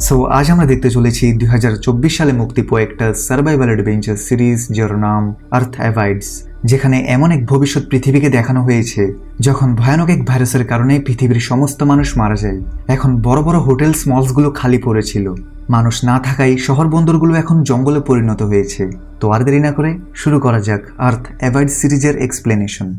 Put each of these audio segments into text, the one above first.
So আজ আমরা দেখতে চলেছি 2024 সালে মুক্তি পাওয়া একটা সার্ভাইভাল অ্যাডভেঞ্চার সিরিজ যার নাম আর্থ অ্যাভাইডস, যেখানে এমন এক ভবিষ্যৎ পৃথিবীকে দেখানো হয়েছে যখন ভয়ানক এক ভাইরাসের কারণে পৃথিবীর সমস্ত মানুষ মারা যায়। এখন বড় বড় হোটেল স্মলসগুলো খালি পড়েছিল, মানুষ না থাকায় শহর বন্দরগুলো এখন জঙ্গলে পরিণত হয়েছে। তো আর দেরি না করে শুরু করা যাক আর্থ অ্যাভাইডস সিরিজের এক্সপ্লেনেশন।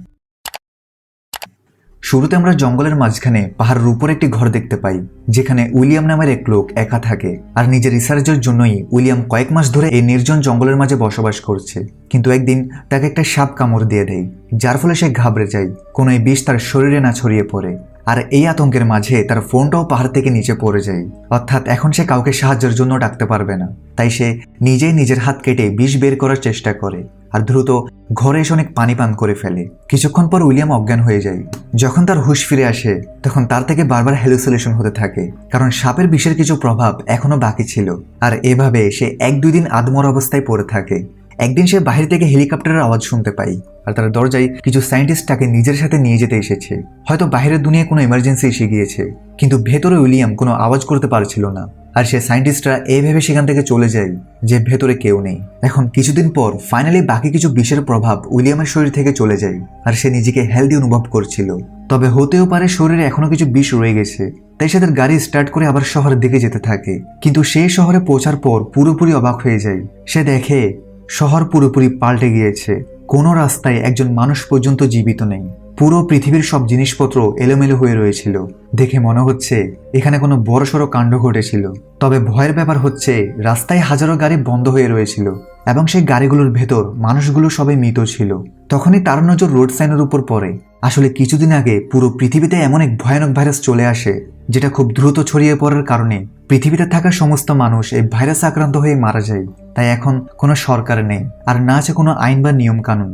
শুরুতে আমরা জঙ্গলের মাঝখানে পাহাড়ের উপর একটি ঘর দেখতে পাই, যেখানে উইলিয়াম নামের এক লোক একা থাকে। আর নিজের রিসার্চের জন্যই উইলিয়াম কয়েক মাস ধরে এই নির্জন জঙ্গলের মাঝে বসবাস করছে। কিন্তু একদিন তাকে একটা সাপ কামড় দিয়ে দেয়, যার ফলে সে ঘাবড়ে যায় কোনো এই বিষ তার শরীরে না ছড়িয়ে পড়ে। আর এই আতঙ্কের মাঝে তার ফোনটাও পাহাড় থেকে নিচে পড়ে যায়, অর্থাৎ এখন সে কাউকে সাহায্যের জন্য ডাকতে পারবে না। তাই সে নিজেই নিজের হাত কেটে বিষ বের করার চেষ্টা করে আর দ্রুত ঘরে এসে অনেক পানি পান করে ফেলে। কিছুক্ষণ পর উইলিয়াম অজ্ঞান হয়ে যায়। যখন তার হুঁশ ফিরে আসে তখন তার থেকে বারবার হ্যালুসিনেশন হতে থাকে, কারণ সাপের বিষের কিছু প্রভাব এখনো বাকি ছিল। আর এভাবে সে 1-2 দিন আধমরা অবস্থায় পড়ে থাকে। একদিন সে বাহির থেকে হেলিকপ্টারের আওয়াজ শুনতে পায়, আর তার দরজায় কিছু সায়েন্টিস্ট তাকে নিজের সাথে নিয়ে যেতে এসেছে। হয়তো বাইরের দুনিয়ায় কোনো ইমার্জেন্সি এসে গিয়েছে, কিন্তু ভেতরে উইলিয়াম কোনো আওয়াজ করতে পারছিল না। আর সে সায়েন্টিস্টরা এই ভেবে সেখান থেকে চলে যায় যে ভেতরে কেউ নেই। এখন কিছুদিন পর ফাইনালি বাকি কিছু বিষের প্রভাব উইলিয়ামের শরীর থেকে চলে যায়, আর সে নিজেকে হেলদি অনুভব করছিল। তবে হতেও পারে শরীরে এখনো কিছু বিষ রয়ে গেছে। তাই সে তার গাড়ি স্টার্ট করে আবার শহরের দিকে যেতে থাকে। কিন্তু সেই শহরে পৌঁছার পর পুরোপুরি অবাক হয়ে যায়। সে দেখে শহর পুরোপুরি পাল্টে গিয়েছে। কোনো রাস্তায় একজন মানুষ পর্যন্ত জীবিত নেই। পুরো পৃথিবীর সব জিনিসপত্র এলোমেলো হয়ে রয়েছিল। দেখে মনে হচ্ছে এখানে কোনো বড়সড় কাণ্ড ঘটেছিল। তবে ভয়ের ব্যাপার হচ্ছে রাস্তায় হাজারো গাড়ি বন্ধ হয়ে রয়েছিল, এবং সেই গাড়িগুলোর ভেতর মানুষগুলো সবাই মৃত ছিল। তখনই তার নজর রোড সাইনের উপর পড়ে। আসলে কিছুদিন আগে পুরো পৃথিবীতে এমন এক ভয়ানক ভাইরাস চলে আসে, যেটা খুব দ্রুত ছড়িয়ে পড়ার কারণে পৃথিবীতে থাকা সমস্ত মানুষ এই ভাইরাসে আক্রান্ত হয়ে মারা যায়। তাই এখন কোনো সরকার নেই, আর না আছে কোনো আইন বা নিয়ম কানুন।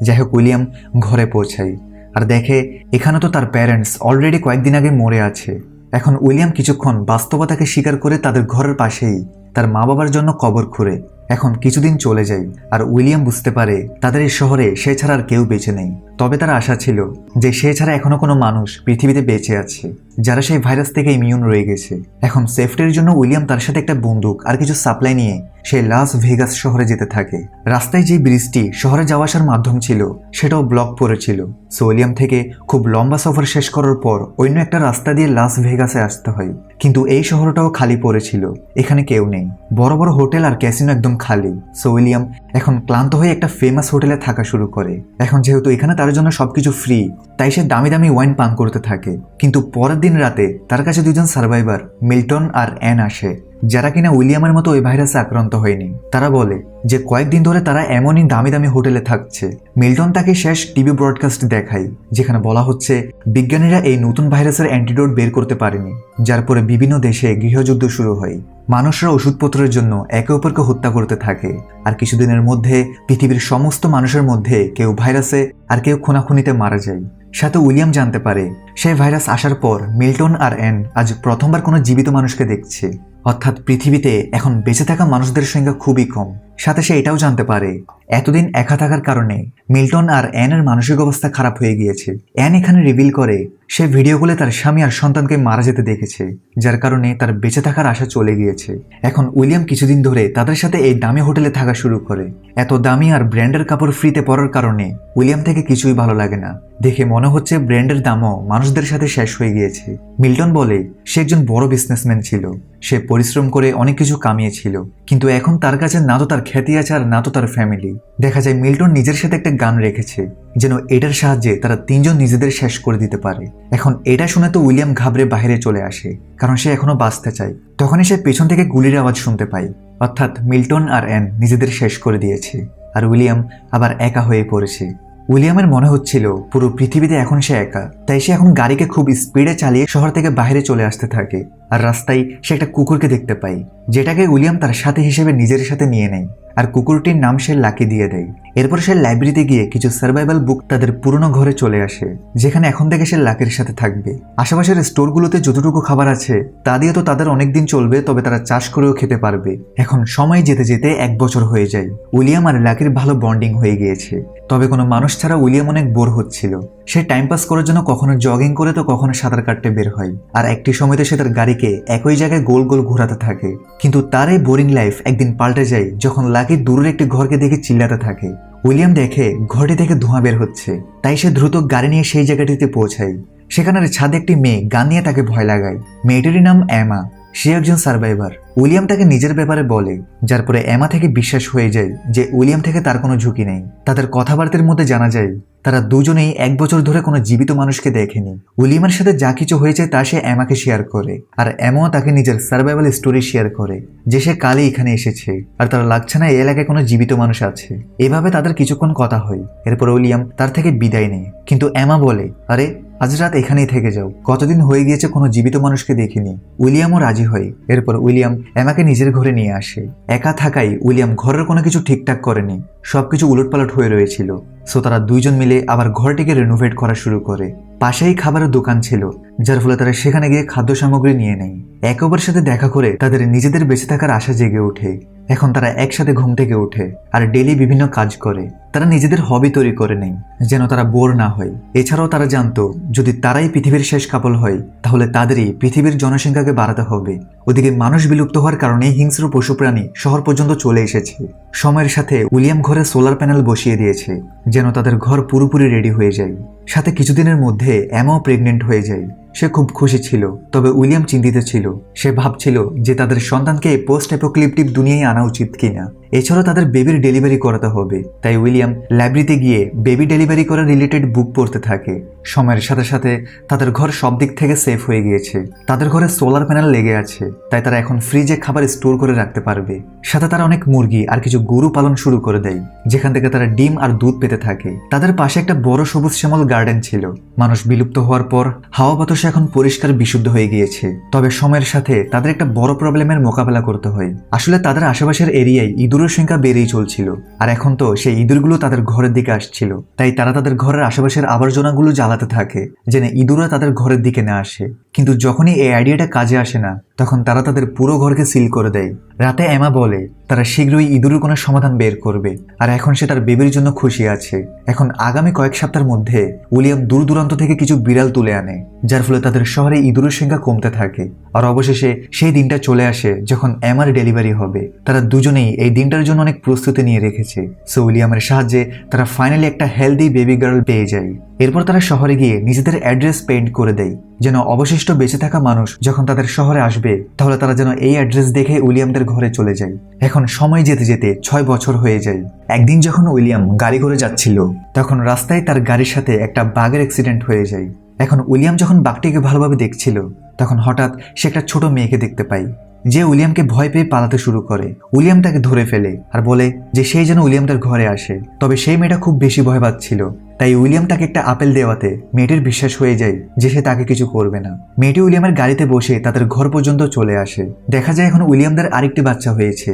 যাই হোক, উইলিয়াম ঘরে পৌঁছায় আর দেখে এখানে তো তার প্যারেন্টস অলরেডি কয়েকদিন আগে মরে আছে। এখন উইলিয়াম কিছুক্ষণ বাস্তবতাকে স্বীকার করে তাদের ঘরের পাশেই তার মা বাবার জন্য কবর খুঁড়ে। এখন কিছুদিন চলে যায়, আর উইলিয়াম বুঝতে পারে তাদের এই শহরে সে ছাড়া আর কেউ বেঁচে নেই। তবে তার আশা ছিল যে সে ছাড়া এখনো কোনো মানুষ পৃথিবীতে বেঁচে আছে যারা সেই ভাইরাস থেকে ইমিউন রয়ে গেছে। এখন সেফটির জন্য উইলিয়াম তার সাথে একটা বন্দুক আর কিছু সাপ্লাই নিয়ে সে লাস ভেগাস শহরে যেতে থাকে। রাস্তায় যে ব্রিজটি শহরে যাওয়া আসার মাধ্যম ছিল সেটাও ব্লক পড়েছিল। সো উইলিয়াম থেকে খুব লম্বা সফর শেষ করার পর অন্য একটা রাস্তা দিয়ে লাস ভেগাসে আসতে হয়। কিন্তু এই শহরটাও খালি পড়েছিল, এখানে কেউ নেই। বড় বড় হোটেল আর ক্যাসিনো একদম খালি। সো উইলিয়াম এখন ক্লান্ত হয়ে একটা ফেমাস হোটেলে থাকা শুরু করে। এখন যেহেতু এখানে তার জন্য সবকিছু ফ্রি, তাই সে দামি দামি ওয়াইন পান করতে থাকে। কিন্তু পরের দিন রাতে তার কাছে দুজন সার্ভাইভার মিল্টন আর অ্যান আসে, যারা কিনা উইলিয়ামের মতো ওই ভাইরাসে আক্রান্ত হয়নি। তারা বলে যে কয়েকদিন ধরে তারা এমনই দামি দামি হোটেলে থাকছে। মিল্টন তাকে শেষ টিভি ব্রডকাস্ট দেখায়, যেখানে বলা হচ্ছে বিজ্ঞানীরা এই নতুন ভাইরাসের অ্যান্টিডোট বের করতে পারেনি, যার পরে বিভিন্ন দেশে গৃহযুদ্ধ শুরু হয়। মানুষরা ওষুধপত্রের জন্য একে অপরকে হত্যা করতে থাকে। আর কিছুদিনের মধ্যে পৃথিবীর সমস্ত মানুষের মধ্যে কেউ ভাইরাসে আর কেউ খুনাখুনিতে মারা যায়। সাথে উইলিয়াম জানতে পারে সেই ভাইরাস আসার পর মিল্টন আর অ্যান আজ প্রথমবার কোনো জীবিত মানুষকে দেখছে, অর্থাৎ পৃথিবীতে এখন বেঁচে থাকা মানুষদের সংখ্যা খুবই কম। সাথে সে এটাও জানতে পারে এতদিন একা থাকার কারণে মিল্টন আর অ্যানের মানসিক অবস্থা খারাপ হয়ে গিয়েছে। অ্যান এখানে রিভিল করে সে ভিডিওগুলো তার স্বামী আর সন্তানকে মারা যেতে দেখেছে, যার কারণে তার বেঁচে থাকার আশা চলে গিয়েছে। এখন উইলিয়াম কিছুদিন ধরে তাদের সাথে এই দামি হোটেলে থাকা শুরু করে। এত দামি আর ব্র্যান্ডের কাপড় ফ্রিতে পরার কারণে উইলিয়াম থেকে কিছুই ভালো লাগে না। দেখে মনে হচ্ছে ব্র্যান্ডের দামও মানুষদের সাথে শেষ হয়ে গিয়েছে। মিল্টন বলে সে একজন বড় বিজনেসম্যান ছিল, সে পরিশ্রম করে অনেক কিছু কামিয়েছিল, কিন্তু এখন তার কাছে না তো তার খ্যাতি আছে আর না তো তার ফ্যামিলি। দেখা যায় মিল্টন নিজের সাথে একটা গান রেখেছে, যেন এটার সাহায্যে তারা তিনজন নিজেদের শেষ করে দিতে পারে। এখন এটা শুনে তো উইলিয়াম ঘাবড়ে বাইরে চলে আসে, কারণ সে এখনো বাঁচতে চায়। তখনই সে পেছন থেকে গুলির আওয়াজ শুনতে পায়, অর্থাৎ মিল্টন আর অ্যান নিজেদের শেষ করে দিয়েছে, আর উইলিয়াম আবার একা হয়ে পড়েছে। উইলিয়ামের মনে হচ্ছিল পুরো পৃথিবীতে এখন সে একা। তাই সে এখন গাড়িকে খুব স্পিডে চালিয়ে শহর থেকে বাইরে চলে আসতে থাকে। আর রাস্তায় সে একটা কুকুরকে দেখতে পায়, যেটাকে উইলিয়াম তার সাথে হিসেবে নিজের সাথে নিয়ে নেয়। আর কুকুরটির নাম সে লাকি দিয়ে দেয়। এরপর সে লাইব্রেরিতে গিয়ে কিছু সার্ভাইভাল বুক তাদের পুরনো ঘরে চলে আসে, যেখানে এখন থেকে সে লাকির সাথে থাকবে। আশেপাশের স্টোরগুলোতে যতটুকু খাবার আছে তা দিয়ে তো তাদের অনেকদিন চলবে, তবে তারা চাষ করেও খেতে পারবে। এখন সময় যেতে যেতে 1 বছর হয়ে যায়। উইলিয়াম আর লাকির ভালো বন্ডিং হয়ে গিয়েছে। তবে কোনো মানুষ ছাড়া উইলিয়াম অনেক বোর হচ্ছিল। সে টাইম পাস করার জন্য কখনো জগিং করে তো কখনো সাঁতার কাটতে বের হয়, আর একটি সময়তে সে তার গাড়িকে একই জায়গায় গোল গোল ঘোরাতে থাকে। কিন্তু তার এই বোরিং লাইফ একদিন পাল্টে যায় যখন লাকি দূরের একটি ঘরকে দেখে চিল্লাতে থাকে। উইলিয়াম দেখে ঘরটি থেকে ধোঁয়া বের হচ্ছে, তাই সে দ্রুত গাড়ি নিয়ে সেই জায়গাটিতে পৌঁছায়। সেখানের ছাদে একটি মেয়ে গান নিয়ে তাকে ভয় লাগায়। মেয়েটির নাম এমা, সে একজন সার্ভাইভার। উইলিয়াম তাকে নিজের ব্যাপারে বলে, যার পরে এমা থেকে বিশ্বাস হয়ে যায় যে উইলিয়াম থেকে তার কোনো ঝুঁকি নেই। তাদের কথাবার্তার মধ্যে জানা যায় তারা দুজনেই 1 বছর ধরে কোনো জীবিত মানুষকে দেখেনি। উইলিয়ামের সাথে যা কিছু হয়েছে তা সে এমাকে শেয়ার করে, আর এমাও তাকে নিজের সার্ভাইভাল স্টোরি শেয়ার করে যে সে কালই এখানে এসেছে আর তার লাগছে না এই এলাকায় কোনো জীবিত মানুষ আছে। এভাবে তাদের কিছুক্ষণ কথা হয়। এরপর উইলিয়াম তার থেকে বিদায় নেয়, কিন্তু এমা বলে, আরে আজ রাত এখানেই থেকে যাও, কতদিন হয়ে গিয়েছে কোনো জীবিত মানুষকে দেখিনি। উইলিয়ামও রাজি হয়। এরপর উইলিয়াম এমাকে নিজের ঘরে নিয়ে আসে। একা থাকায় উইলিয়াম ঘরের কোনো কিছু ঠিকঠাক করেনি, সবকিছু উলটপালট হয়ে রয়েছিল। সো তারা দুইজন মিলে আবার ঘরটিকে রেনোভেট করা শুরু করে। পাশেই খাবারের দোকান ছিল, যার ফলে তারা সেখানে গিয়ে খাদ্য সামগ্রী নিয়ে নেয়। একে অপরের সাথে দেখা করে তাদের নিজেদের বেঁচে থাকার আশা জেগে ওঠে। এখন তারা একসাথে ঘুম থেকে ওঠে আর ডেইলি বিভিন্ন কাজ করে। তারা নিজেদের হবি তৈরি করে নেয় যেন তারা বোর না হয়। এছাড়াও তারা জানতো যদি তারাই পৃথিবীর শেষ কাপল হয় তাহলে তাদেরই পৃথিবীর জনসংখ্যাকে বাড়াতে হবে। ওদিকে মানুষ বিলুপ্ত হওয়ার কারণে হিংস্র পশু প্রাণী শহর পর্যন্ত চলে এসেছে। সময়ের সাথে উইলিয়াম ঘরে সোলার প্যানেল বসিয়ে দিয়েছে যেন তাদের ঘর পুরোপুরি রেডি হয়ে যায়। সাথে কিছুদিনের মধ্যে এমাও প্রেগনেন্ট হয়ে যায়। সে খুব খুশি ছিল, তবে উইলিয়াম চিন্তিত ছিল। সে ভাবছিল যে তাদের সন্তানকে পোস্ট অ্যাপোক্যালিপটিক দুনিয়ায় আনা উচিত কিনা। এছাড়াও তাদের বেবির ডেলিভারি করাতে হবে। তাই উইলিয়াম লাইব্রেরিতে গিয়ে বেবি ডেলিভারি করা রিলেটেড বুক পড়তে থাকে। সময়ের সাথে সাথে তাদের ঘর সব দিক থেকে সেফ হয়ে গিয়েছে। তাদের ঘরে সোলার প্যানেল লেগে আছে, তাই তারা এখন ফ্রিজে খাবার স্টোর করে রাখতে পারবে। সাথে তারা অনেক মুরগি আর কিছু গরু পালন শুরু করে দেয়, যেখান থেকে তারা ডিম আর দুধ পেতে থাকে। তাদের পাশে একটা বড় সবুজ শ্যামল গার্ডেন ছিল। মানুষ বিলুপ্ত হওয়ার পর হাওয়া বাতাসে এখন পরিষ্কার বিশুদ্ধ হয়ে গিয়েছে। তবে সময়ের সাথে তাদের একটা বড় প্রবলেমের মোকাবেলা করতে হয়। আসলে তাদের আশেপাশের এরিয়ায় ইঁদুরের সংখ্যা বেড়েই চলছিল, আর এখন তো সেই ইঁদুরগুলো তাদের ঘরের দিকে আসছিল। তাই তারা তাদের ঘরের আশেপাশের আবর্জনাগুলো জ্বালাতে থাকে যেন ইঁদুররা তাদের ঘরের দিকে না আসে। কিন্তু যখনই এই আইডিয়াটা কাজে আসে না, তখন তারা তাদের পুরো ঘরকে সিল করে দেয়। রাতে এমা বলে তারা শীঘ্রই ইঁদুরের কোনো সমাধান বের করবে, আর এখন সে তার বেবির জন্য খুশি আছে। এখন আগামী কয়েক সপ্তাহের মধ্যে উইলিয়াম দূর দূরান্ত থেকে কিছু বিড়াল তুলে আনে, যার ফলে তাদের শহরে ইঁদুরের সংখ্যা কমতে থাকে। আর অবশেষে সেই দিনটা চলে আসে যখন এমার ডেলিভারি হবে। তারা দুজনেই এই দিনটার জন্য অনেক প্রস্তুতি নিয়ে রেখেছে। সো উইলিয়ামের সাহায্যে তারা ফাইনালি একটা হেলদি বেবি গার্ল পেয়ে যায়। এরপর তারা শহরে গিয়ে নিজেদের অ্যাড্রেস পেইন্ট করে দেয় যেন অবশিষ্ট বেঁচে থাকা মানুষ যখন তাদের শহরে আসবে তাহলে তারা যেন এই অ্যাড্রেস দেখে উইলিয়ামদের ঘরে চলে যায়। এখন সময় যেতে যেতে 6 বছর হয়ে যায়। একদিন যখন উইলিয়াম গাড়ি করে যাচ্ছিল, তখন রাস্তায় তার গাড়ির সাথে একটা বাঘের অ্যাক্সিডেন্ট হয়ে যায়। এখন উইলিয়াম যখন বাঘটিকে ভালোভাবে দেখছিল, তখন হঠাৎ সে একটা ছোট মেয়েকে দেখতে পায় যে উইলিয়ামকে ভয় পেয়ে পালাতে শুরু করে। উইলিয়াম তাকে ধরে ফেলে আর বলে যে সেই যেন উইলিয়াম তার ঘরে আসে। তবে সেই মেয়েটা খুব বেশি ভয় পাচ্ছিল, তাই উইলিয়াম তাকে একটা আপেল দেওয়াতে মেয়েটির বিশ্বাস হয়ে যায় যে সে তাকে কিছু করবে না। মেয়েটি উইলিয়ামের গাড়িতে বসে তাদের ঘর পর্যন্ত চলে আসে। দেখা যায় এখন উইলিয়ামদের আরেকটি বাচ্চা হয়েছে।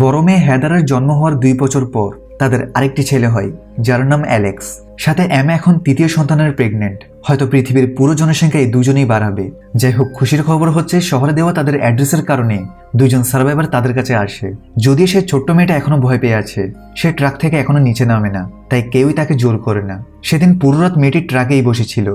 বড় মেয়ে হেদারের জন্ম হওয়ার 2 বছর পর তাদের আরেকটি ছেলে হয়, যার নাম অ্যালেক্স। সাথে এমা এখন 3য় সন্তানের প্রেগনেন্ট। হয়তো পৃথিবীর পুরো জনসংখ্যা এই দুজনেই বাড়াবে। যাই হোক, খুশির খবর হচ্ছে শহরে দেওয়া তাদের অ্যাড্রেসের কারণে 2জন সার্ভাইভার তাদের কাছে আসে। যদিও সেই ছোট্ট মেয়েটা এখনো ভয় পেয়ে আছে, সে ট্রাক থেকে এখনো নিচে নামে না, তাই কেউই তাকে জোর করে না। সেদিন পুরো রাত মেয়েটি ট্রাকেই বসেছিল।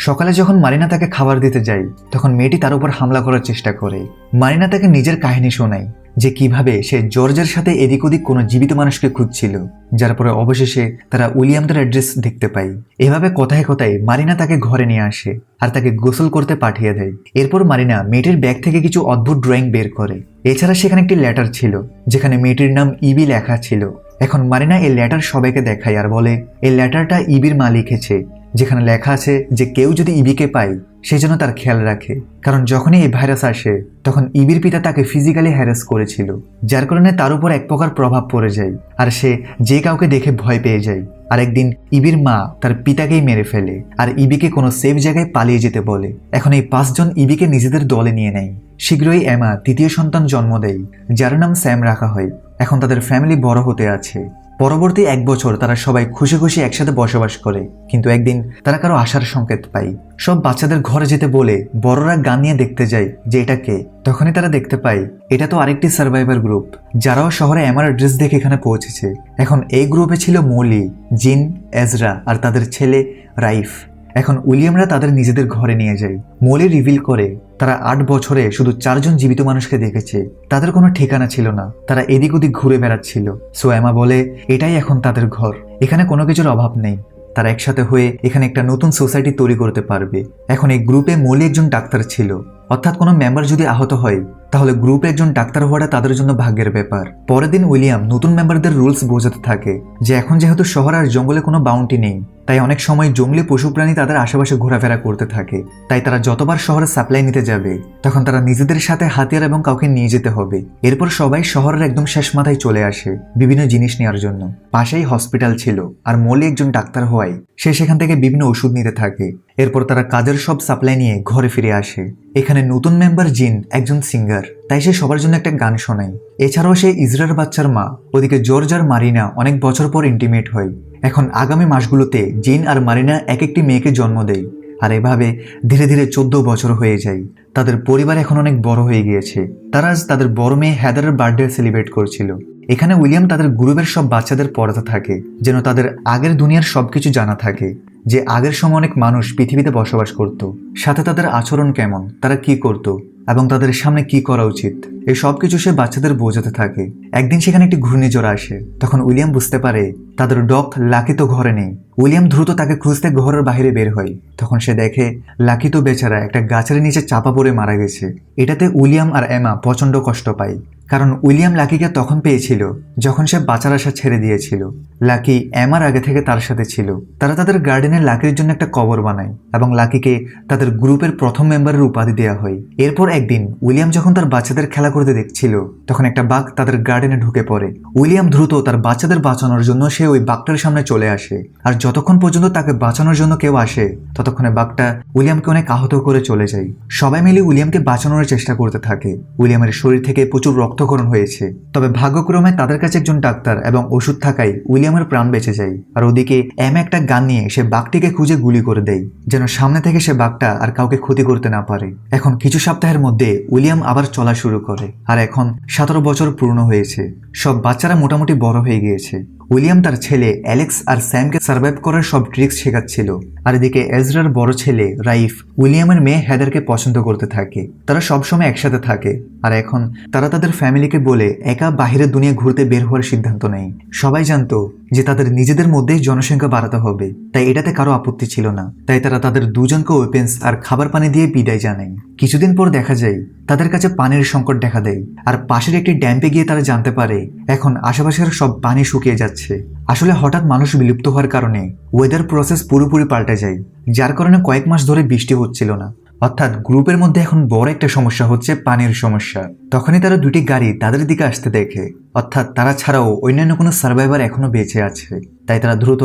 সকালে যখন মারিনা তাকে খাবার দিতে যায়, তখন মেয়েটি তার উপর হামলা করার চেষ্টা করে। মারিনা তাকে নিজের কাহিনী শোনায় যে কিভাবে সে জর্জের সাথে এদিক ওদিক কোনো জীবিত মানুষকে খুঁজছিল, যার পরে অবশেষে তারা উইলিয়ামদের অ্যাড্রেস দেখতে পায়। এভাবে কথায় কথায় মারিনা তাকে ঘরে নিয়ে আসে আর তাকে গোসল করতে পাঠিয়ে দেয়। এরপর মারিনা মেয়েটির ব্যাগ থেকে কিছু অদ্ভুত ড্রয়িং বের করে। এছাড়া সেখানে একটি লেটার ছিল যেখানে মেয়েটির নাম ইবি লেখা ছিল। এখন মারিনা এই লেটার সবাইকে দেখায় আর বলে এই লেটারটা ইবির মা লিখেছে, যেখানে লেখা আছে যে কেউ যদি ইবিকে পায় সেই জন্য তার খেয়াল রাখে, কারণ যখনই এই ভাইরাস আসে তখন ইবির পিতা তাকে ফিজিক্যালি হ্যারাস করেছিল, যার কারণে তার উপর এক প্রকার প্রভাব পড়ে যায় আর সে যে কাউকে দেখে ভয় পেয়ে যায়। আর একদিন ইবির মা তার পিতাকেই মেরে ফেলে আর ইবিকে কোনো সেফ জায়গায় পালিয়ে যেতে বলে। এখন এই 5 জন ইবিকে নিজেদের দলে নিয়ে নেয়। শীঘ্রই এমা 3য় সন্তান জন্ম দেয়, যার নাম স্যাম রাখা হয়। এখন তাদের ফ্যামিলি বড় হতে আছে। পরবর্তী 1 বছর তারা সবাই খুশি খুশি একসাথে বসবাস করে। কিন্তু একদিন তারা কারো আসার সংকেত পায়। সব বাচ্চাদের ঘরে যেতে বলে বড়রা গান নিয়ে দেখতে যায় যে এটা কে। তখনই তারা দেখতে পায় এটা তো আরেকটি সার্ভাইভার গ্রুপ, যারাও শহরে এমার অ্যাড্রেস দেখে এখানে পৌঁছেছে। এখন এই গ্রুপে ছিল মলি, জিন, এজরা আর তাদের ছেলে রাইফ। এখন উইলিয়ামরা তাদের নিজেদের ঘরে নিয়ে যায়। মলি রিভিল করে তারা 8 বছরে শুধু 4 জন জীবিত মানুষকে দেখেছে। তাদের কোনো ঠিকানা ছিল না, তারা এদিক ওদিক ঘুরে বেড়াচ্ছিল। সো এমা বলে এটাই এখন তাদের ঘর, এখানে কোনো কিছুর অভাব নেই। তারা একসাথে হয়ে এখানে একটা নতুন সোসাইটি তৈরি করতে পারবে। এখন এই গ্রুপে মলি একজন ডাক্তার ছিল, অর্থাৎ কোনো মেম্বার যদি আহত হয় তাহলে গ্রুপে একজন ডাক্তার হওয়াটা তাদের জন্য ভাগ্যের ব্যাপার। পরের দিন উইলিয়াম নতুন মেম্বারদের রুলস বোঝাতে থাকে যে এখন যেহেতু শহর আর জঙ্গলে কোনো বাউন্টি নেই, তাই অনেক সময় জঙ্গলি পশু প্রাণী তাদের আশেপাশে ঘোরাফেরা করতে থাকে। তাই তারা যতবার শহরে সাপ্লাই নিতে যাবে তখন তারা নিজেদের সাথে হাতিয়ার এবং কাউকে নিয়ে যেতে হবে। এরপর সবাই শহরের একদম শেষ মাথায় চলে আসে বিভিন্ন জিনিস নেওয়ার জন্য। পাশেই হসপিটাল ছিল আর মলি একজন ডাক্তার হওয়ায় সে সেখান থেকে বিভিন্ন ওষুধ নিতে থাকে। এরপর তারা কাজের সব সাপ্লাই নিয়ে ঘরে ফিরে আসে। এখানে নতুন মেম্বার জিন একজন সিঙ্গার, তাই সে সবার জন্য একটা গান শোনায়। এছাড়াও সে ইজরার বাচ্চার মা। ওদিকে জর্জ আর মারিনা অনেক বছর পর ইন্টিমেট হয়। এখন আগামী মাসগুলোতে জিন আর মারিনা এক একটি মেয়েকে জন্ম দেয়। আর এভাবে ধীরে ধীরে 14 বছর হয়ে যায়। তাদের পরিবার এখন অনেক বড় হয়ে গিয়েছে। তারা আজ তাদের বড় মেয়ে হেদারের বার্থডে সেলিব্রেট করছিল। এখানে উইলিয়াম তাদের গ্রুপের সব বাচ্চাদের পড়াতে থাকে যেন তাদের আগের দুনিয়ার সবকিছু জানা থাকে, যে আগের সময় অনেক মানুষ পৃথিবীতে বসবাস করত, সাথে তাদের আচরণ কেমন, তারা কি করত এবং তাদের সামনে কি করা উচিত, এই সব কিছু সে বাচ্চাদের বোঝাতে থাকে। একদিন সেখানে একটি ঘূর্ণিঝড় আসে। তখন উইলিয়াম বুঝতে পারে তাদের ডগ লাকি তো ঘরে নেই। উইলিয়াম দ্রুত তাকে খুঁজতে ঘরের বাইরে বের হয়। তখন সে দেখে লাকি তো বেচারা একটা গাছের নিচে চাপা পড়ে মারা গেছে। এটাতে উইলিয়াম আর এমা প্রচন্ড কষ্ট পায়, কারণ উইলিয়াম লাকিকে তখন পেয়েছিল যখন সে বাঁচার আশা ছেড়ে দিয়েছিল। লাকি এমার আগে থেকে তার সাথে ছিল। তারা তাদের গার্ডেনে লাকির জন্য একটা কবর বানায় এবং লাকিকে তাদের গ্রুপের প্রথম মেম্বারের উপাধি দেওয়া হয়। এরপর একদিন উইলিয়াম যখন তার বাচ্চাদের খেলা করতে দেখছিল তখন একটা বাঘ তাদের গার্ডেনে ঢুকে পড়ে। উইলিয়াম দ্রুত তার বাচ্চাদের বাঁচানোর জন্য সে ওই বাঘটার সামনে চলে আসে। আর যতক্ষণ পর্যন্ত তাকে বাঁচানোর জন্য কেউ আসে ততক্ষণে বাঘটা উইলিয়ামকে অনেক আহত করে চলে যায়। সবাই মিলে উইলিয়ামকে বাঁচানোর চেষ্টা করতে থাকে। উইলিয়ামের শরীর থেকে প্রচুর রক্তক্ষরণ হয়েছে, তবে ভাগ্যক্রমে তাদের কাছে একজন ডাক্তার এবং ওষুধ থাকায় উইলিয়ামের প্রাণ বেঁচে যায়। আর ওদিকে এম একটা গান নিয়ে সে বাঘটিকে খুঁজে গুলি করে দেয় যেন সামনে থেকে সে বাঘটা আর কাউকে ক্ষতি করতে না পারে। এখন কিছু সপ্তাহের মধ্যে উইলিয়াম আবার চলা শুরু করে আর এখন 17 বছর পূর্ণ হয়েছে। সব বাচ্চারা মোটামুটি বড় হয়ে গিয়েছে। উইলিয়াম তার ছেলে অ্যালেক্স আর স্যামকে সার্ভাইভ করার সব ট্রিক্স শেখাচ্ছিল। আর এদিকে এজরার বড় ছেলে রাইফ উইলিয়ামের মেয়ে হেদারকে পছন্দ করতে থাকে। তারা সবসময় একসাথে থাকে। আর এখন তারা তাদের ফ্যামিলিকে বলে একা বাহিরের দুনিয়া ঘুরতে বের হওয়ার সিদ্ধান্ত নেয়। সবাই জানতো যে তাদের নিজেদের মধ্যেই জনসংখ্যা বাড়াতে হবে, তাই এটাতে কারো আপত্তি ছিল না। তাই তারা তাদের দুজনকে ওয়েপেন্স আর খাবার পানি দিয়ে বিদায় জানায়। কিছুদিন পর দেখা যায় তাদের কাছে পানির সংকট দেখা দেয়। আর পাশের একটি ড্যাম্পে গিয়ে তারা জানতে পারে এখন আশেপাশের সব পানি শুকিয়ে যাচ্ছে। আসলে হঠাৎ মানুষ বিলুপ্ত হওয়ার কারণে ওয়েদার প্রসেস পুরোপুরি পাল্টে যায়, যার কারণে কয়েক মাস ধরে বৃষ্টি হচ্ছিল না। অর্থাৎ গ্রুপের মধ্যে এখন বড় একটা সমস্যা হচ্ছে পানির সমস্যা। তখনই তারা দুটি গাড়ি তাদের দিকে আসতে দেখে, অর্থাৎ তারা ছাড়াও অন্যান্য কোনো সার্ভাইভার এখনো বেঁচে আছে। তাই তারা দ্রুত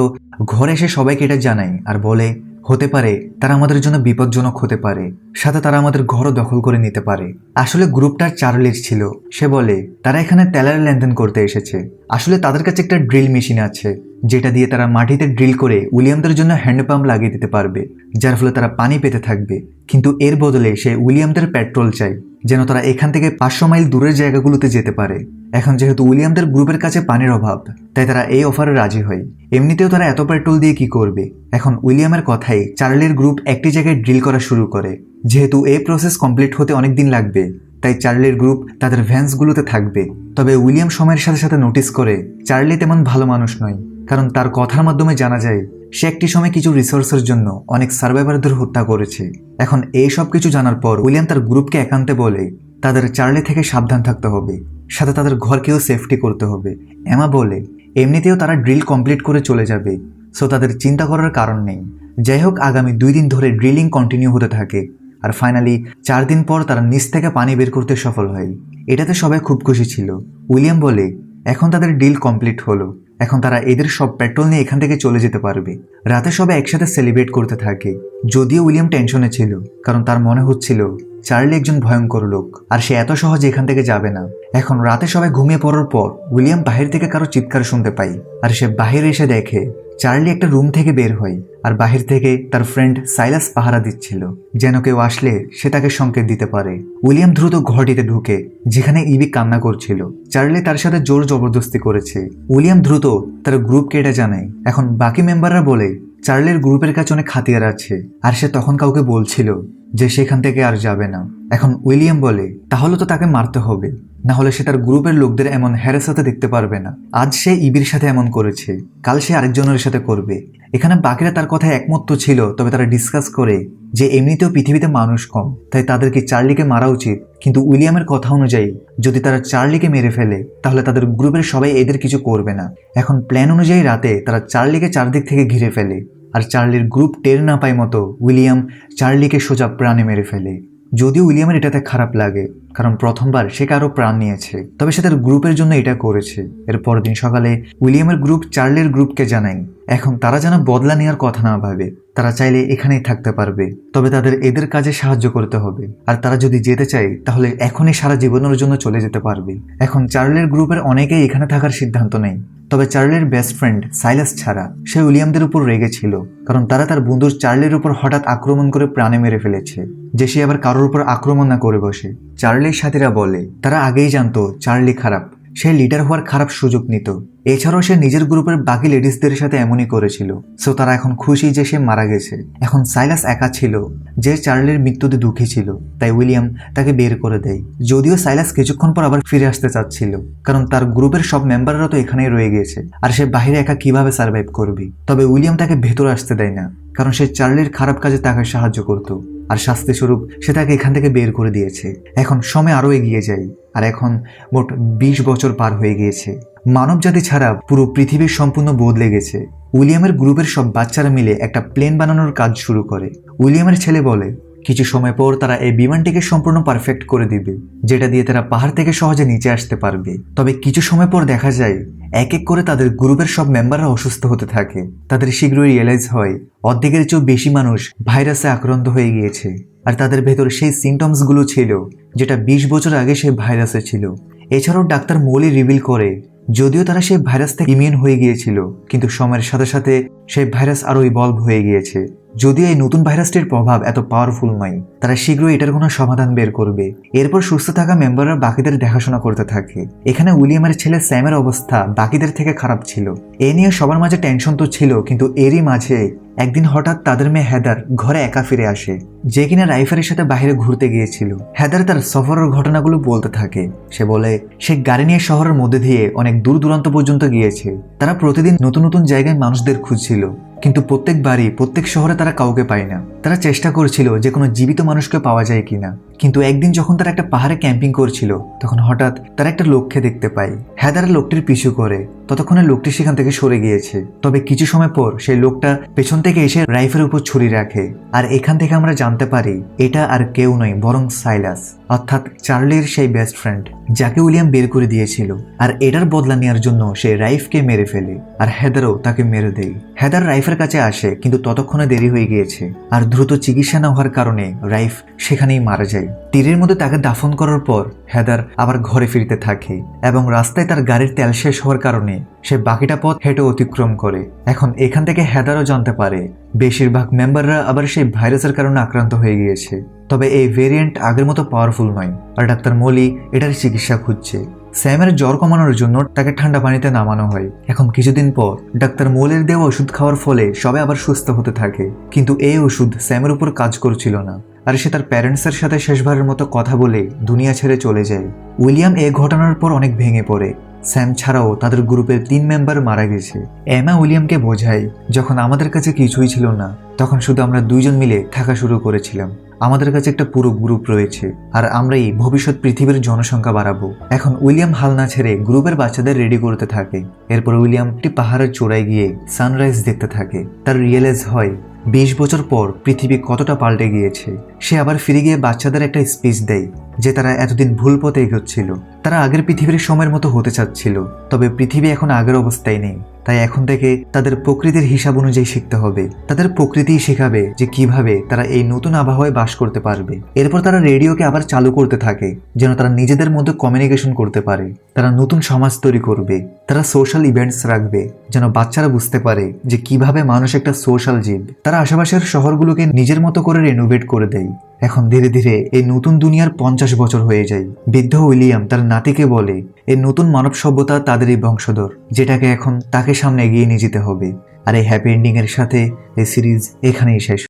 ঘরে এসে সবাইকে এটা জানায় আর বলে হতে পারে তারা আমাদের জন্য বিপজ্জনক হতে পারে, সাথে তারা আমাদের ঘরও দখল করে নিতে পারে। আসলে গ্রুপটা চার্লির ছিল। সে বলে তারা এখানে তেলের লেনদেন করতে এসেছে। আসলে তাদের কাছে একটা ড্রিল মেশিন আছে যেটা দিয়ে তারা মাটিতে ড্রিল করে উইলিয়ামদের জন্য হ্যান্ডপাম্প লাগিয়ে দিতে পারবে, যার ফলে তারা পানি পেতে থাকবে। কিন্তু এর বদলে সে উইলিয়ামদের পেট্রোল চাই যেন তারা এখান থেকে 500 মাইল দূরের জায়গাগুলোতে যেতে পারে। এখন যেহেতু উইলিয়ামদের গ্রুপের কাছে পানির অভাব, তাই তারা এই অফারে রাজি হয়। এমনিতেও তারা এত পেট্রোল দিয়ে কি করবে। এখন উইলিয়ামের কথাই চার্লির গ্রুপ একটি জায়গায় ড্রিল করা শুরু করে। যেহেতু এই প্রসেস কমপ্লিট হতে অনেক দিন লাগবে, তাই চার্লির গ্রুপ তাদের ভ্যান্সগুলোতে থাকবে। তবে উইলিয়াম সময়ের সাথে সাথে নোটিস করে চার্লি তেমন ভালো মানুষ নয়, কারণ তার কথার মাধ্যমে জানা যায় সে একটি সময় কিছু রিসোর্সের জন্য অনেক সার্ভাইভারদের হত্যা করেছে। এখন এই সব কিছু জানার পর উইলিয়াম তার গ্রুপকে একান্তে বলে তাদের চার্লি থেকে সাবধান থাকতে হবে, সাথে তাদের ঘরকেও সেফটি করতে হবে। এমা বলে এমনিতেও তারা ড্রিল কমপ্লিট করে চলে যাবে, সো তাদের চিন্তা করার কারণ নেই। যাই হোক, আগামী 2 দিন ধরে ড্রিলিং কন্টিনিউ হতে থাকে আর ফাইনালি 4 দিন পর তারা নিচ থেকে পানি বের করতে সফল হয়। এটাতে সবাই খুব খুশি ছিল। উইলিয়াম বলে এখন তাদের ডিল কমপ্লিট হলো, এখন তারা এদের সব পেট্রোল নিয়ে এখান থেকে চলে যেতে পারবে। রাতে সবাই একসাথে সেলিব্রেট করতে থাকে। যদিও উইলিয়াম টেনশনে ছিল, কারণ তার মনে হচ্ছিল চার্লি একজন ভয়ঙ্কর লোক, আর সে এত সহজে এখান থেকে যাবে না। এখন রাতে সবাই ঘুমিয়ে পড়ার পর উইলিয়াম বাহির থেকে কারো চিৎকার শুনতে পায়, আর সে বাহিরে এসে দেখে চার্লি একটা রুম থেকে বের হয়, আর বাহির থেকে তার ফ্রেন্ড সাইলাস পাহারা দিচ্ছিল, যেন কেউ আসলে সে তাকে সংকেত দিতে পারে। উইলিয়াম দ্রুত ঘরটিতে ঢুকে, যেখানে ইভি কান্না করছিল। চার্লি তার সাথে জোর জবরদস্তি করেছে। উইলিয়াম দ্রুত তার গ্রুপকে এটা জানায়। এখন বাকি মেম্বাররা বলে চার্লির গ্রুপের কাছে অনেক হাতিয়ার আছে, আর সে তখন কাউকে বলছিল যে সেখান থেকে আর যাবে না। এখন উইলিয়াম বলে তাহলে তো তাকে মারতে হবে, না হলে সে তার গ্রুপের লোকদের এমন হ্যারাস হতে দেখতে পারবে না। আজ সে ইবির সাথে এমন করেছে, কাল সে আরেকজনের সাথে করবে। এখানে বাকিরা তার কথায় একমত তো ছিল, তবে তারা ডিসকাস করে যে এমনিতেও পৃথিবীতে মানুষ কম, তাই তাদেরকে চার্লিকে মারা উচিত। কিন্তু উইলিয়ামের কথা অনুযায়ী যদি তারা চার্লিকে মেরে ফেলে তাহলে তাদের গ্রুপের সবাই এদের কিছু করবে না। এখন প্ল্যান অনুযায়ী রাতে তারা চার্লিকে চারদিক থেকে ঘিরে ফেলে, আর চার্লির গ্রুপ টের না পায় মতো উইলিয়াম চার্লিকে সোজা প্রাণে মেরে ফেলে। যদিও উইলিয়ামের এটাতে খারাপ লাগে, কারণ প্রথমবার সে কারো প্রাণ নিয়েছে, তবে সে তার গ্রুপের জন্য এটা করেছে। এর পরের দিন সকালে উইলিয়ামের গ্রুপ চার্লির গ্রুপকে জানায় এখন তারা যেন বদলা নেওয়ার কথা না ভাবে, তারা চাইলে এখানেই থাকতে পারবে, তবে তাদের এদের কাজে সাহায্য করতে হবে। আর তারা যদি যেতে চায় তাহলে এখনই সারা জীবনের জন্য চলে যেতে পারবে। এখন চার্লির গ্রুপের অনেকেই এখানে থাকার সিদ্ধান্ত নেয়, তবে চার্লির বেস্ট ফ্রেন্ড সাইলাস ছাড়া। সে উইলিয়ামদের উপর রেগেছিল, কারণ তারা তার বন্ধু চার্লির উপর হঠাৎ আক্রমণ করে প্রাণে মেরে ফেলেছে, যে সে আবার কারোর উপর আক্রমণ না করে বসে। চার্লির সাথীরা বলে তারা আগেই জানতো চার্লি খারাপ, সে লিডার হওয়ার খারাপ সুযোগ নিত। এছাড়াও সে নিজের গ্রুপের বাকি লেডিসদের সাথে এমনই করেছিল, সো তারা এখন খুশি যে সে মারা গেছে। এখন সাইলাস একা ছিল, যে চার্লির মৃত্যুতে দুঃখী ছিল, তাই উইলিয়াম তাকে বের করে দেয়। যদিও সাইলাস কিছুক্ষণ পর আবার ফিরে আসতে চাচ্ছিল, কারণ তার গ্রুপের সব মেম্বাররা তো এখানেই রয়ে গিয়েছে, আর সে বাইরে একা কিভাবে সার্ভাইভ করবে। তবে উইলিয়াম তাকে ভেতরে আসতে দেয় না, কারণ সে চার্লির খারাপ কাজে তাকে সাহায্য করত, আর শাস্তিস্বরূপ সে তাকে এখান থেকে বের করে দিয়েছে। এখন সময় আরো এগিয়ে যায়, আর এখন মোট 20 বছর পার হয়ে গিয়েছে। মানব জাতি ছাড়া পুরো পৃথিবীর সম্পূর্ণ বদলে গেছে। উইলিয়ামের গ্রুপের সব বাচ্চারা মিলে একটা প্লেন বানানোর কাজ শুরু করে। উইলিয়ামের ছেলে বলে কিছু সময় পর তারা এই বিমানটিকে সম্পূর্ণ পারফেক্ট করে দিবে, যেটা দিয়ে তারা পাহাড় থেকে সহজে নিচে আসতে পারবে। তবে কিছু সময় পর দেখা যায় এক এক করে তাদের গ্রুপের সব মেম্বাররা অসুস্থ হতে থাকে। তাদের শীঘ্রই রিয়েলাইজ হয় অর্ধেকের চেয়েও বেশি মানুষ ভাইরাসে আক্রান্ত হয়ে গিয়েছে, আর তাদের ভেতর সেই সিমটমসগুলো ছিল যেটা 20 বছর আগে সেই ভাইরাসে ছিল। এছাড়াও ডাক্তার মলি রিভিল করে যদিও তারা সেই ভাইরাস থেকে ইমিউন হয়ে গিয়েছিল, কিন্তু সময়ের সাথে সাথে সেই ভাইরাস আরো ইভলভ হয়ে গিয়েছে। যদিও এই নতুন ভাইরাসটির প্রভাব এত পাওয়ারফুল নয়, তারা শীঘ্রই এটার কোনো সমাধান বের করবে। এরপর সুস্থ থাকা মেম্বাররা বাকিদের দেখাশোনা করতে থাকে। এখানে উইলিয়ামের ছেলে স্যামের অবস্থা বাকিদের থেকে খারাপ ছিল। এ নিয়ে সবার মাঝে টেনশন তো ছিল, কিন্তু এরই মাঝে একদিন হঠাৎ তাদের মেয়ে হেদার ঘরে একা ফিরে আসে, যে কিনা রাইফারের সাথে বাইরে ঘুরতে গিয়েছিল। হেদার তার সফরের ঘটনাগুলো বলতে থাকে। সে বলে সে গাড়ি নিয়ে শহরের মধ্যে দিয়ে অনেক দূর দূরান্ত পর্যন্ত গিয়েছে। তারা প্রতিদিন নতুন নতুন জায়গায় মানুষদের খুঁজছিল, কিন্তু প্রত্যেকবারই প্রত্যেক শহরে তারা কাউকে পায় না। তারা চেষ্টা করছিল যে কোনো জীবিত মানুষকে পাওয়া যায় কিনা। কিন্তু একদিন যখন তারা একটা পাহাড়ে ক্যাম্পিং করছিল, তখন হঠাৎ তারা একটা লোককে দেখতে পায়। হেদার লোকটির পিছু করে, ততক্ষণে লোকটি সেখান থেকে সরে গিয়েছে। তবে কিছু সময় পর সেই লোকটা পেছন থেকে এসে রাইফেলের উপর ছুরি রাখে, আর এখান থেকে আমরা জানতে পারি এটা আর কেউ নয় বরং সাইলাস, অর্থাৎ চার্লির সেই বেস্ট ফ্রেন্ড, যাকে উইলিয়াম বের করে দিয়েছিল। আর এটার বদলা নেওয়ার জন্য সে রাইফকে মেরে ফেলে, আর হেদারও তাকে মেরে দেয়। হেদার রাইফের কাছে আসে, কিন্তু ততক্ষণে দেরি হয়ে গিয়েছে, আর দ্রুত চিকিৎসা না হওয়ার কারণে রাইফ সেখানেই মারা যায়। তীরের মধ্যে তাকে দাফন করার পর হেদার আবার ঘরে ফিরতে থাকে, এবং রাস্তায় তার গাড়ির তেল শেষ হওয়ার কারণে সে বাকিটা পথ হেঁটে অতিক্রম করে। এখন এখান থেকে হেদারও জানতে পারে বেশিরভাগ মেম্বাররা আবার সেই ভাইরাসের কারণে আক্রান্ত হয়ে গিয়েছে। তবে এই ভেরিয়েন্ট আগের মতো পাওয়ারফুল নয়, আর ডাক্তার মলি এটার চিকিৎসা খুঁজছে। স্যামের জ্বর কমানোর জন্য তাকে ঠান্ডা পানিতে নামানো হয়। এখন কিছুদিন পর ডাক্তার মোলের দেওয়া ওষুধ খাওয়ার ফলে সবাই আবার সুস্থ হতে থাকে, কিন্তু এই ওষুধ স্যামের উপর কাজ করছিল না, আর সে তার প্যারেন্টসের সাথে শেষবারের মতো কথা বলে দুনিয়া ছেড়ে চলে যায়। উইলিয়াম এই ঘটনার পর অনেক ভেঙে পড়ে। স্যাম ছাড়াও তাদের গ্রুপের 3 মেম্বার মারা গেছে। এমা উইলিয়ামকে বোঝায় যখন আমাদের কাছে কিছুই ছিল না, তখন শুধু আমরা 2 জন মিলে থাকা শুরু করেছিলাম। আমাদের কাছে একটা পুরো গ্রুপ রয়েছে, আর আমরাই ভবিষ্যৎ পৃথিবীর জনসংখ্যা বাড়াবো। এখন উইলিয়াম হাল না ছেড়ে গ্রুপের বাচ্চাদের রেডি করতে থাকে। এরপর উইলিয়াম একটি পাহাড়ের চূড়ায় গিয়ে সানরাইজ দেখতে থাকে। তার রিয়েলাইজ হয় 20 বছর পর পৃথিবী কতটা পাল্টে গিয়েছে। সে আবার ফিরে গিয়ে বাচ্চাদের একটা স্পিচ দেয়, যে তারা এতদিন ভুল পথে এগোচ্ছিল। তারা আগের পৃথিবীর সময়ের মতো হতে চাচ্ছিল, তবে পৃথিবী এখন আগের অবস্থায় নেই। তাই এখন থেকে তাদের প্রকৃতির হিসাব অনুযায়ী শিখতে হবে। তাদের প্রকৃতিই শেখাবে যে কিভাবে তারা এই নতুন আবহাওয়ায় বাস করতে পারবে। এরপর তারা রেডিওকে আবার চালু করতে থাকে যেন তারা নিজেদের মধ্যে কমিউনিকেশন করতে পারে। তারা নতুন সমাজ তৈরি করবে। তারা সোশ্যাল ইভেন্টস রাখবে যেন বাচ্চারা বুঝতে পারে যে কিভাবে মানুষ একটা সোশ্যাল জীব। তারা আশেপাশের শহরগুলোকে নিজের মতো করে রেনোভেট করে দেয়। এখন ধীরে ধীরে এই নতুন দুনিয়ার 50 বছর হয়ে যায়। বৃদ্ধ উইলিয়াম তার নাতিকে বলে এই নতুন মানব সভ্যতা তাদেরই বংশধর, যেটাকে এখন তাকে সামনে এগিয়ে নিয়ে যেতে হবে। আর এই হ্যাপি এন্ডিং এর সাথে এই সিরিজ এখানেই শেষ।